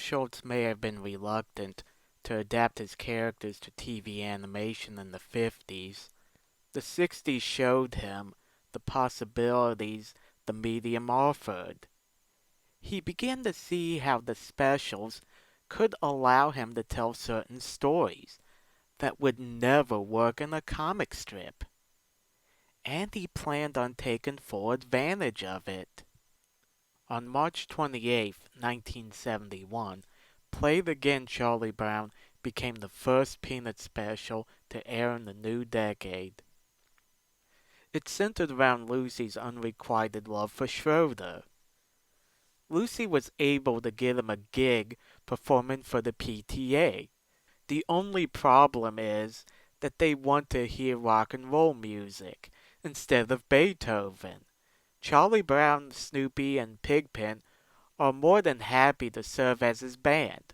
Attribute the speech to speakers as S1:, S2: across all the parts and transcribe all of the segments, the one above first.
S1: Schulz may have been reluctant to adapt his characters to TV animation in the 50s, the 60s showed him the possibilities the medium offered. He began to see how the specials could allow him to tell certain stories that would never work in a comic strip, and he planned on taking full advantage of it. On March 28, 1971, Play It Again Charlie Brown became the first Peanut special to air in the new decade. It centered around Lucy's unrequited love for Schroeder. Lucy was able to get him a gig performing for the PTA. The only problem is that they want to hear rock and roll music instead of Beethoven. Charlie Brown, Snoopy, and Pigpen are more than happy to serve as his band,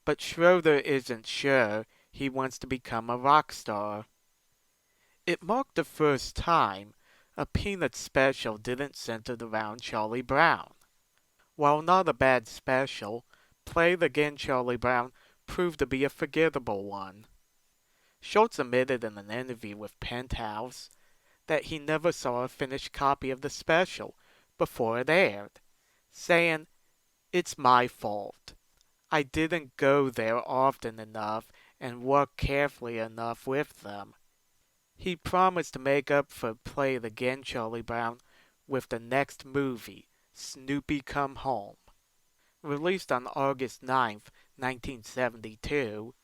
S1: but Schroeder isn't sure he wants to become a rock star. It marked the first time a Peanut special didn't center around Charlie Brown. While not a bad special, Play It Again Charlie Brown proved to be a forgettable one. Schulz admitted in an interview with Penthouse that he never saw a finished copy of the special before it aired, saying, "It's my fault. I didn't go there often enough and work carefully enough with them." He promised to make up for Play It Again Charlie Brown with the next movie, Snoopy Come Home. Released on August 9, 1972,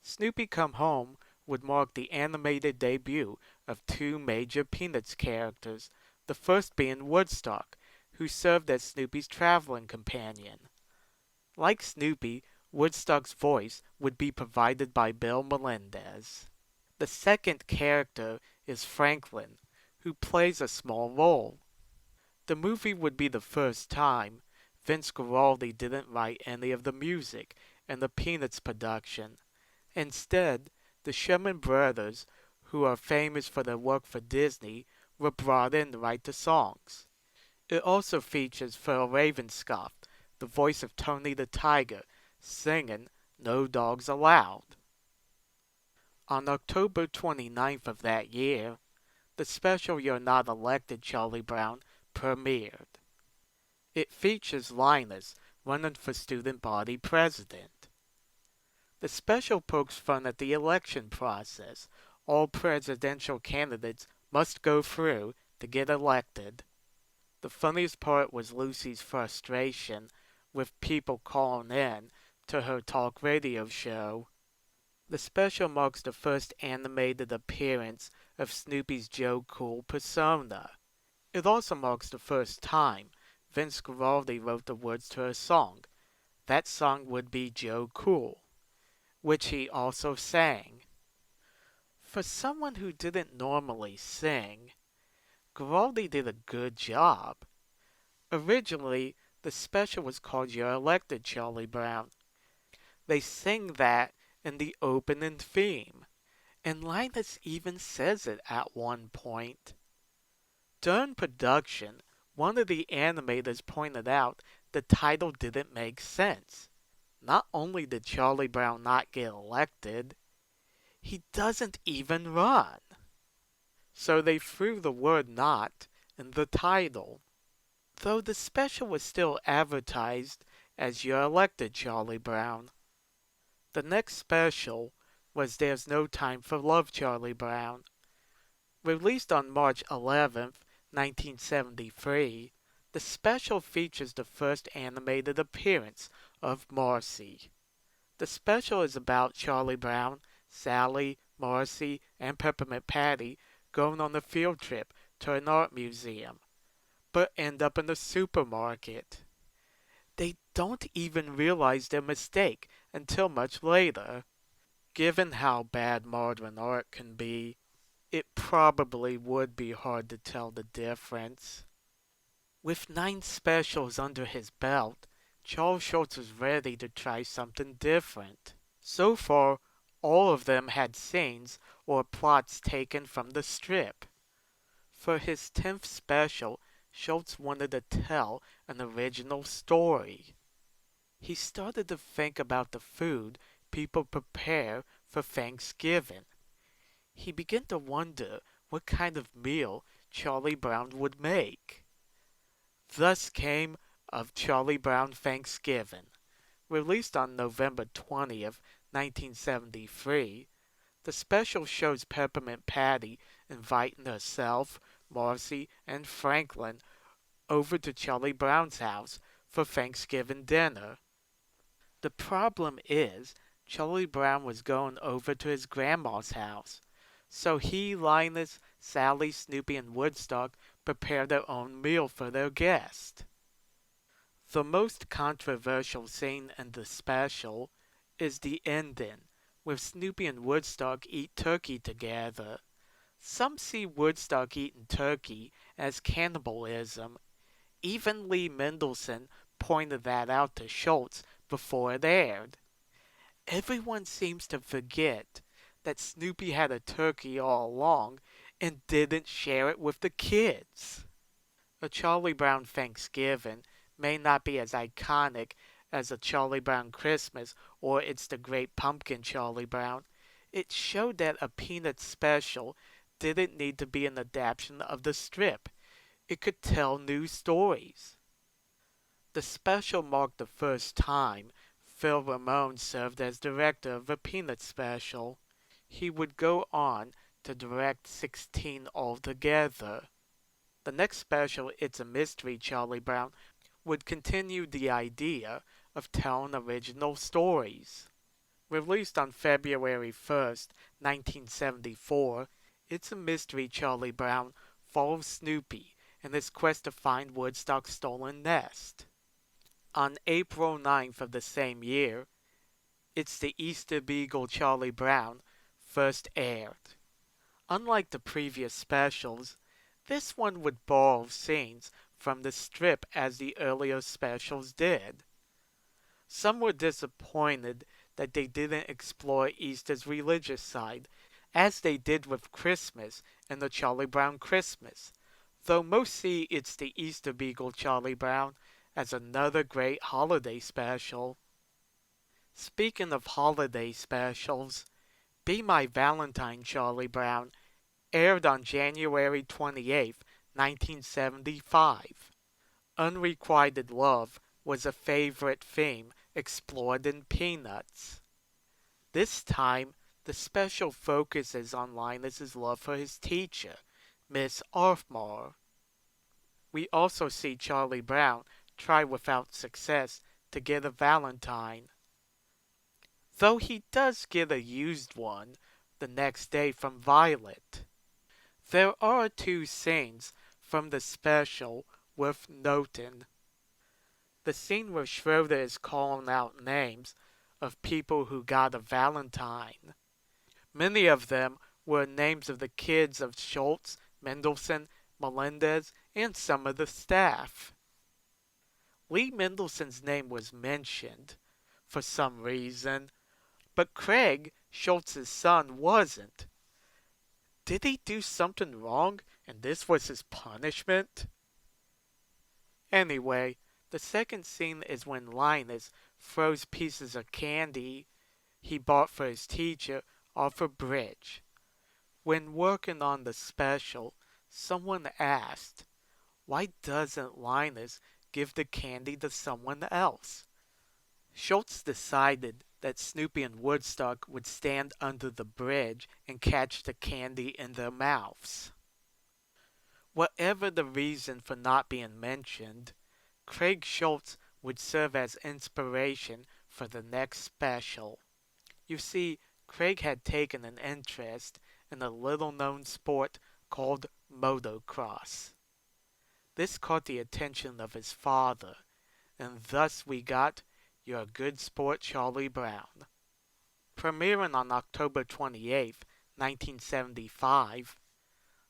S1: Snoopy Come Home would mark the animated debut of two major Peanuts characters, the first being Woodstock, who served as Snoopy's traveling companion. Like Snoopy, Woodstock's voice would be provided by Bill Melendez. The second character is Franklin, who plays a small role. The movie would be the first time Vince Guaraldi didn't write any of the music in the Peanuts production. Instead, the Sherman Brothers, who are famous for their work for Disney, were brought in to write the songs. It also features Phil Ravenscroft, the voice of Tony the Tiger, singing No Dogs Allowed. On October 29th of that year, the special You're Not Elected Charlie Brown premiered. It features Linus running for student body president. The special pokes fun at the election process all presidential candidates must go through to get elected. The funniest part was Lucy's frustration with people calling in to her talk radio show. The special marks the first animated appearance of Snoopy's Joe Cool persona. It also marks the first time Vince Guaraldi wrote the words to a song. That song would be Joe Cool, which he also sang. For someone who didn't normally sing, Guaraldi did a good job. Originally, the special was called You're Elected, Charlie Brown. They sing that in the opening theme, and Linus even says it at one point. During production, one of the animators pointed out the title didn't make sense. Not only did Charlie Brown not get elected, he doesn't even run. So they threw the word not in the title. Though the special was still advertised as You're Elected, Charlie Brown. The next special was There's No Time for Love, Charlie Brown. Released on March 11th, 1973, the special features the first animated appearance of Marcy. The special is about Charlie Brown, Sally, Marcy, and Peppermint Patty going on a field trip to an art museum, but end up in a supermarket. They don't even realize their mistake until much later. Given how bad modern art can be, it probably would be hard to tell the difference. With 9 specials under his belt, Charles Schulz was ready to try something different. So far, all of them had scenes or plots taken from the strip. For his 10th special, Schulz wanted to tell an original story. he started to think about the food people prepare for Thanksgiving. He began to wonder what kind of meal Charlie Brown would make. Thus came of Charlie Brown Thanksgiving. Released on November 20th, 1973, the special shows Peppermint Patty inviting herself, Marcy, and Franklin over to Charlie Brown's house for Thanksgiving dinner. The problem is, Charlie Brown was going over to his grandma's house, so he, Linus, Sally, Snoopy, and Woodstock prepared their own meal for their guest. The most controversial scene in the special is the ending, where Snoopy and Woodstock eat turkey together. Some see Woodstock eating turkey as cannibalism. Even Lee Mendelson pointed that out to Schulz before it aired. Everyone seems to forget that Snoopy had a turkey all along and didn't share it with the kids. A Charlie Brown Thanksgiving may not be as iconic as a Charlie Brown Christmas or It's the Great Pumpkin Charlie Brown. It showed that a Peanuts special didn't need to be an adaptation of the strip. It could tell new stories. The special marked the first time Phil Ramone served as director of a Peanuts special. He would go on to direct 16 altogether. The next special, It's a Mystery Charlie Brown, would continue the idea of telling original stories. Released on February 1st, 1974, It's a Mystery Charlie Brown follows Snoopy in his quest to find Woodstock's stolen nest. On April 9th of the same year, It's the Easter Beagle Charlie Brown first aired. Unlike the previous specials, this one would borrow scenes from the strip as the earlier specials did. Some were disappointed that they didn't explore Easter's religious side, as they did with Christmas and the Charlie Brown Christmas, though most see It's the Easter Beagle Charlie Brown as another great holiday special. Speaking of holiday specials, Be My Valentine Charlie Brown aired on January 28th, 1975. Unrequited love was a favorite theme explored in Peanuts. This time, the special focuses on Linus's love for his teacher, Miss Arbor. We also see Charlie Brown try without success to get a Valentine. Though he does get a used one the next day from Violet. There are two scenes from the special worth noting. The scene where Schroeder is calling out names of people who got a Valentine. Many of them were names of the kids of Schulz, Mendelson, Melendez, and some of the staff. Lee Mendelson's name was mentioned for some reason, but Craig, Schultz's son, wasn't. Did he do something wrong and this was his punishment? Anyway, the second scene is when Linus throws pieces of candy he bought for his teacher off a bridge. When working on the special, someone asked, why doesn't Linus give the candy to someone else? Schulz decided that Snoopy and Woodstock would stand under the bridge and catch the candy in their mouths. Whatever the reason for not being mentioned, Craig Schulz would serve as inspiration for the next special. You see, Craig had taken an interest in a little-known sport called motocross. This caught the attention of his father, and thus we got You're a Good Sport, Charlie Brown. Premiering on October 28th, 1975,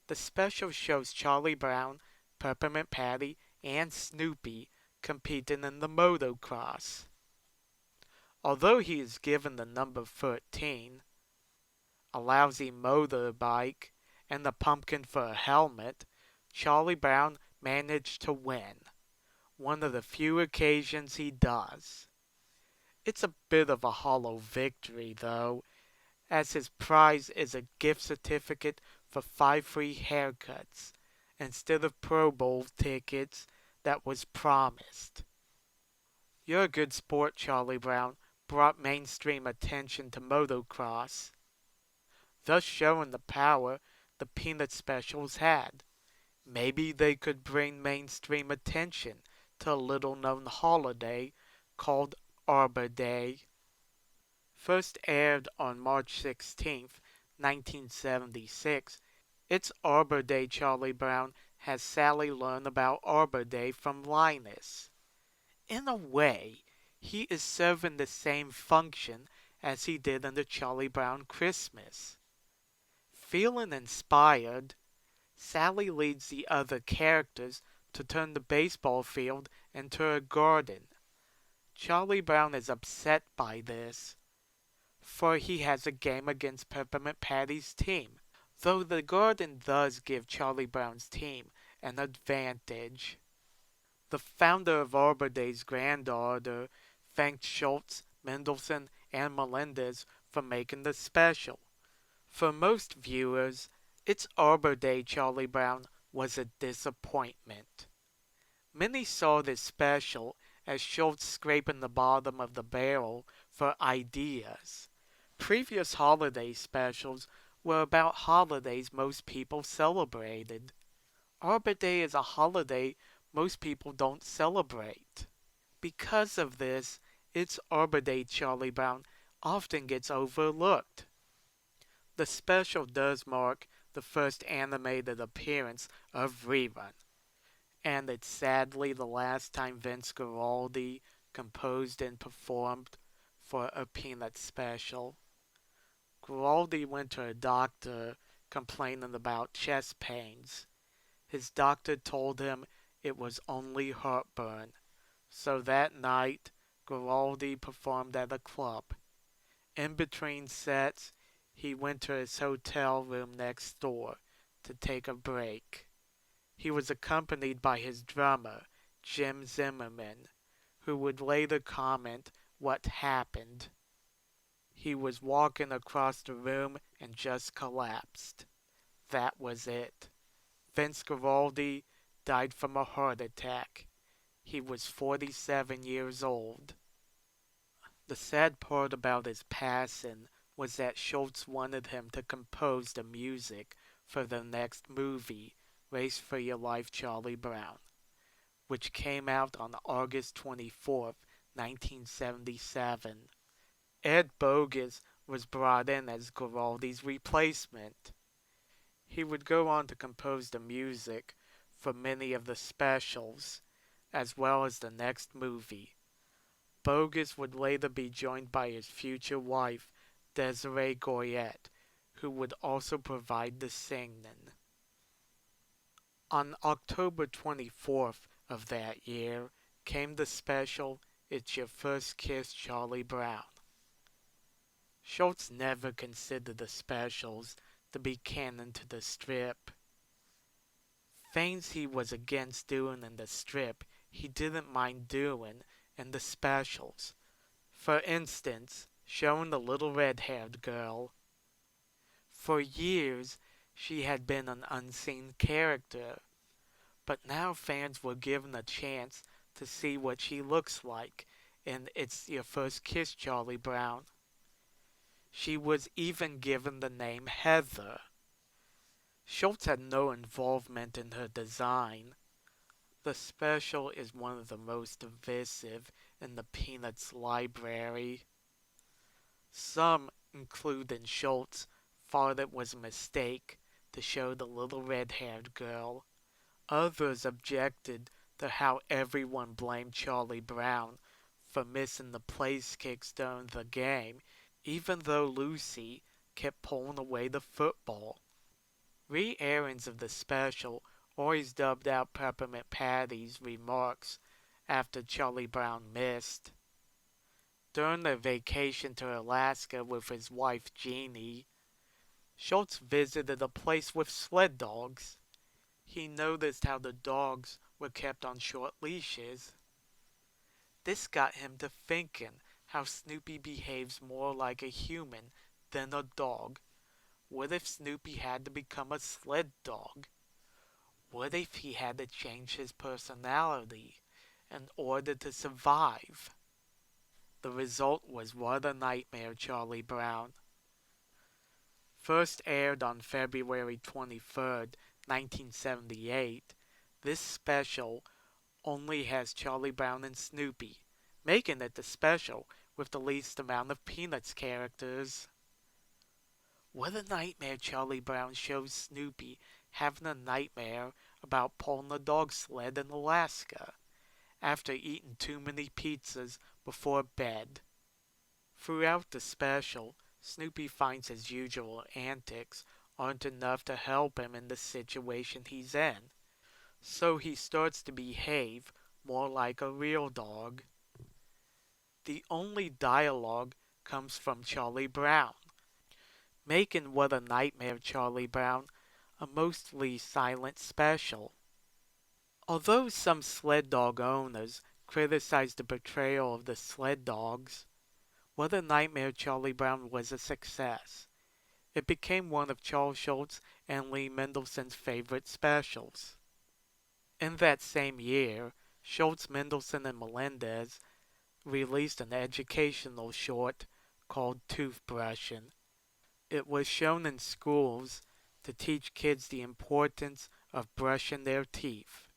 S1: the special shows Charlie Brown, Peppermint Patty, and Snoopy competing in the motocross. Although he is given the number 13, a lousy motorbike, and a pumpkin for a helmet, Charlie Brown managed to win. One of the few occasions he does. It's a bit of a hollow victory, though, as his prize is a gift certificate for 5 free haircuts instead of Pro Bowl tickets that was promised. You're a good sport, Charlie Brown brought mainstream attention to motocross, thus showing the power the Peanut specials had. Maybe they could bring mainstream attention to a little known holiday called Arbor Day. First aired on March 16th, 1976, it's Arbor Day Charlie Brown has Sally learn about Arbor Day from Linus. In a way, he is serving the same function as he did in the Charlie Brown Christmas. Feeling inspired, Sally leads the other characters to turn the baseball field into a garden. Charlie Brown is upset by this, for he has a game against Peppermint Patty's team, though the garden does give Charlie Brown's team an advantage. The founder of Arbor Day's granddaughter thanked Schulz, Mendelsohn, and Melendez for making the special. For most viewers, It's Arbor Day Charlie Brown was a disappointment. Many saw this special as Schulz scraping the bottom of the barrel for ideas. Previous holiday specials were about holidays most people celebrated. Arbor Day is a holiday most people don't celebrate. Because of this, It's Arbor Day Charlie Brown often gets overlooked. The special does mark the first animated appearance of Rerun, and it's sadly the last time Vince Guaraldi composed and performed for a Peanut special. Guaraldi went to a doctor complaining about chest pains. His doctor told him it was only heartburn, so that night Guaraldi performed at a club. In between sets, he went to his hotel room next door to take a break. He was accompanied by his drummer, Jim Zimmerman, who would later comment what happened. He was walking across the room and just collapsed. That was it. Vince Guaraldi died from a heart attack. He was 47 years old. The sad part about his passing was that Schulz wanted him to compose the music for the next movie, Race for Your Life, Charlie Brown, which came out on August 24th, 1977. Ed Bogus was brought in as Guaraldi's replacement. He would go on to compose the music for many of the specials, as well as the next movie. Bogus would later be joined by his future wife, Desiree Goyette, who would also provide the singing. On October 24th of that year came the special It's Your First Kiss, Charlie Brown. Schulz never considered the specials to be canon to the strip. Things he was against doing in the strip he didn't mind doing in the specials. For instance, showing the little red-haired girl. For years, she had been an unseen character, but now fans were given a chance to see what she looks like in It's Your First Kiss, Charlie Brown. She was even given the name Heather. Schulz had no involvement in her design. The special is one of the most divisive in the Peanuts library. Some, including Schulz, thought it was a mistake to show the little red-haired girl. Others objected to how everyone blamed Charlie Brown for missing the place kicks during the game, even though Lucy kept pulling away the football. Re-airings of the special always dubbed out Peppermint Patty's remarks after Charlie Brown missed. During their vacation to Alaska with his wife Jeannie, Schulz visited a place with sled dogs. He noticed how the dogs were kept on short leashes. This got him to thinking how Snoopy behaves more like a human than a dog. What if Snoopy had to become a sled dog? What if he had to change his personality in order to survive? The result was What a Nightmare, Charlie Brown. First aired on February 23rd, 1978, this special only has Charlie Brown and Snoopy, making it the special with the least amount of Peanuts characters. What a Nightmare, Charlie Brown shows Snoopy having a nightmare about pulling a dog sled in Alaska after eating too many pizzas before bed. Throughout the special, Snoopy finds his usual antics aren't enough to help him in the situation he's in, so he starts to behave more like a real dog. The only dialogue comes from Charlie Brown, making What a Nightmare, Charlie Brown a mostly silent special. Although some sled dog owners criticize the portrayal of the sled dogs, What a Nightmare, Charlie Brown was a success. It became one of Charles Schulz and Lee Mendelssohn's favorite specials. In that same year, Schulz, Mendelssohn, and Melendez released an educational short called Toothbrushing. It was shown in schools to teach kids the importance of brushing their teeth.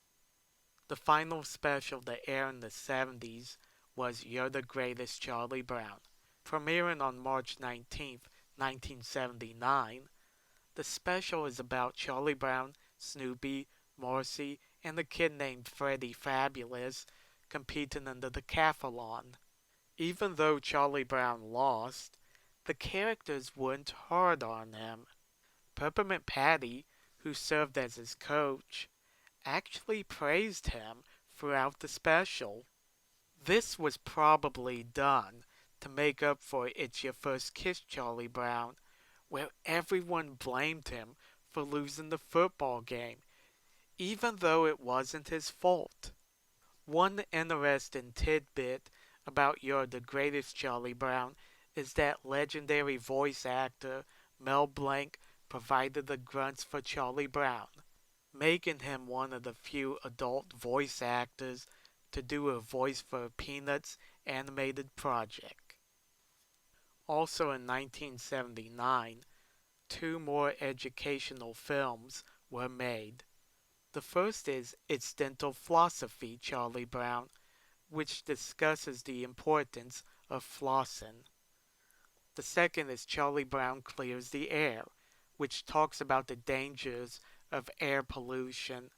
S1: The final special that aired in the 70s was You're the Greatest, Charlie Brown. Premiering on March 19th, 1979, the special is about Charlie Brown, Snoopy, Marcy, and a kid named Freddie Fabulous competing in the decathlon. Even though Charlie Brown lost, the characters weren't hard on him. Peppermint Patty, who served as his coach, actually praised him throughout the special. This was probably done to make up for It's Your First Kiss, Charlie Brown, where everyone blamed him for losing the football game, even though it wasn't his fault. One interesting tidbit about You're the Greatest, Charlie Brown is that legendary voice actor Mel Blanc provided the grunts for Charlie Brown, making him one of the few adult voice actors to do a voice for a Peanuts animated project. Also in 1979, two more educational films were made. The first is It's Dental Philosophy, Charlie Brown, which discusses the importance of flossing. The second is Charlie Brown Clears the Air, which talks about the dangers of air pollution.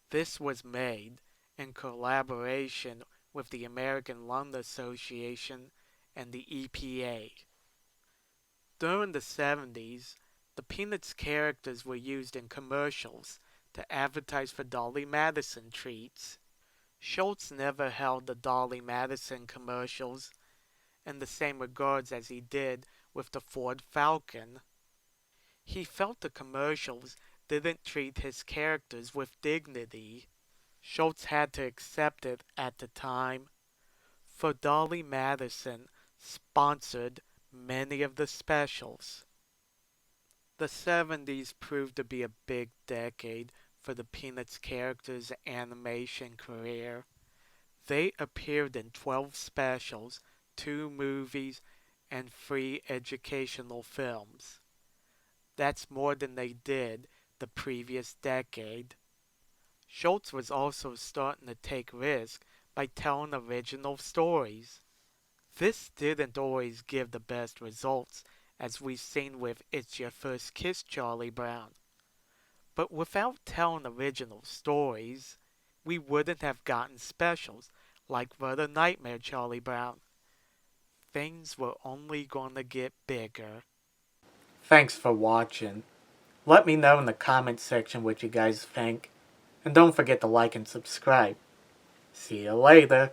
S1: This was made in collaboration with the American Lung Association and the EPA. During the 70s, the Peanuts characters were used in commercials to advertise for Dolly Madison treats. Schulz never held the Dolly Madison commercials in the same regards as he did with the Ford Falcon. He felt the commercials didn't treat his characters with dignity. Schulz had to accept it at the time, for Dolly Madison sponsored many of the specials. The 70s proved to be a big decade for the Peanuts characters' animation career. They appeared in 12 specials, 2 movies, and 3 educational films. That's more than they did the previous decade. Schulz was also starting to take risks by telling original stories. This didn't always give the best results, as we've seen with It's Your First Kiss, Charlie Brown. But without telling original stories, we wouldn't have gotten specials like What a Nightmare, Charlie Brown. Things were only going to get bigger. Thanks for watching. Let me know in the comments section what you guys think. And don't forget to like and subscribe. See you later.